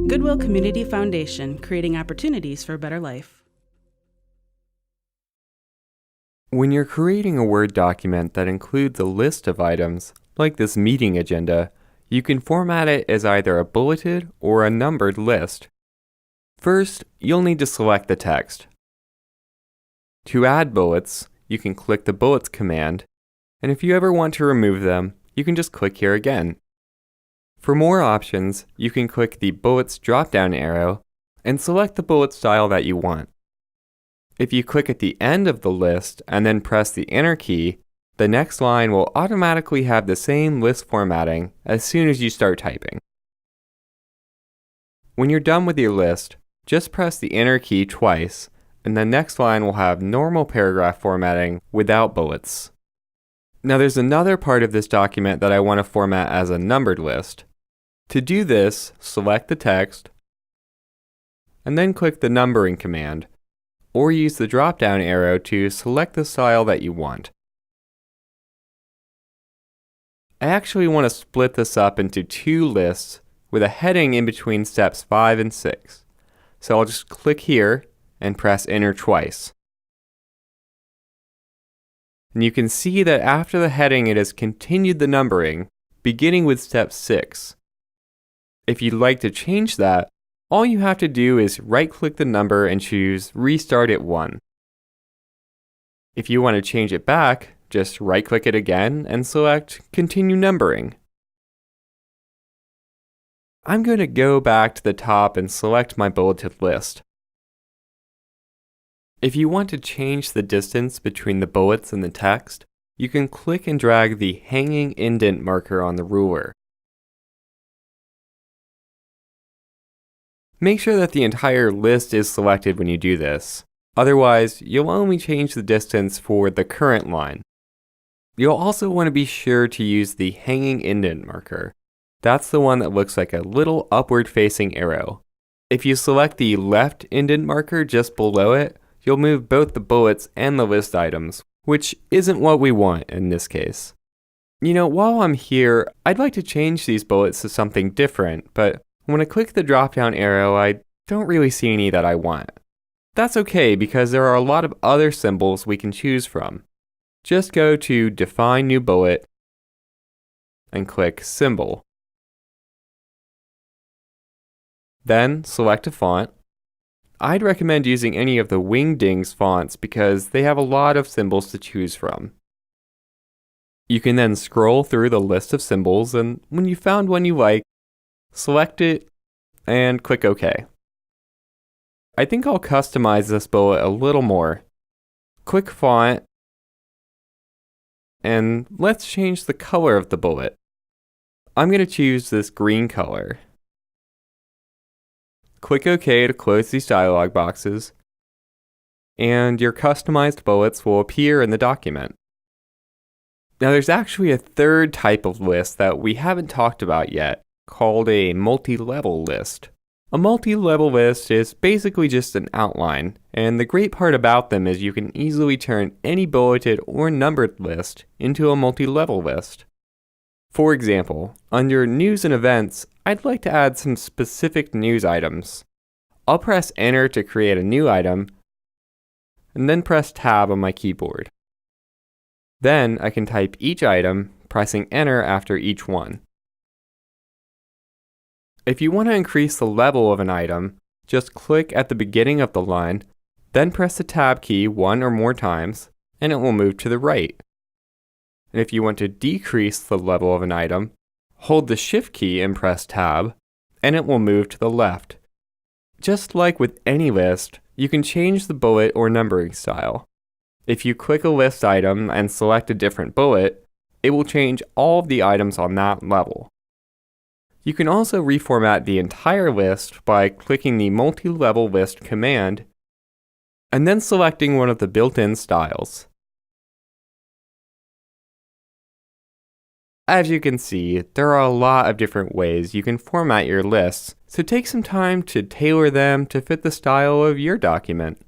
Goodwill Community Foundation, creating opportunities for a better life. When you're creating a Word document that includes a list of items, like this meeting agenda, you can format it as either a bulleted or a numbered list. First, you'll need to select the text. To add bullets, you can click the Bullets command, and if you ever want to remove them, you can just click here again. For more options, you can click the Bullets drop-down arrow and select the bullet style that you want. If you click at the end of the list and then press the Enter key, the next line will automatically have the same list formatting as soon as you start typing. When you're done with your list, just press the Enter key twice, and the next line will have normal paragraph formatting without bullets. Now there's another part of this document that I want to format as a numbered list. To do this, select the text, and then click the numbering command, or use the drop-down arrow to select the style that you want. I actually want to split this up into two lists with a heading in between steps 5 and 6. So I'll just click here and press Enter twice. And you can see that after the heading it has continued the numbering, beginning with step 6. If you'd like to change that, all you have to do is right-click the number and choose Restart at 1. If you want to change it back, just right-click it again and select Continue Numbering. I'm going to go back to the top and select my bulleted list. If you want to change the distance between the bullets and the text, you can click and drag the hanging indent marker on the ruler. Make sure that the entire list is selected when you do this. Otherwise, you'll only change the distance for the current line. You'll also want to be sure to use the hanging indent marker. That's the one that looks like a little upward-facing arrow. If you select the left indent marker just below it, you'll move both the bullets and the list items, which isn't what we want in this case. While I'm here, I'd like to change these bullets to something different, but when I click the drop-down arrow, I don't really see any that I want. That's okay because there are a lot of other symbols we can choose from. Just go to Define New Bullet and click Symbol. Then select a font. I'd recommend using any of the Wingdings fonts because they have a lot of symbols to choose from. You can then scroll through the list of symbols, and when you found one you like, select it and click OK. I think I'll customize this bullet a little more. Click Font, and let's change the color of the bullet. I'm going to choose this green color. Click OK to close these dialog boxes, and your customized bullets will appear in the document. Now there's actually a third type of list that we haven't talked about yet, called a multi-level list. A multi-level list is basically just an outline, and the great part about them is you can easily turn any bulleted or numbered list into a multi-level list. For example, under News and Events, I'd like to add some specific news items. I'll press Enter to create a new item, and then press Tab on my keyboard. Then I can type each item, pressing Enter after each one. If you want to increase the level of an item, just click at the beginning of the line, then press the Tab key one or more times, and it will move to the right. And if you want to decrease the level of an item, hold the Shift key and press Tab, and it will move to the left. Just like with any list, you can change the bullet or numbering style. If you click a list item and select a different bullet, it will change all of the items on that level. You can also reformat the entire list by clicking the multi-level list command and then selecting one of the built-in styles. As you can see, there are a lot of different ways you can format your lists, so take some time to tailor them to fit the style of your document.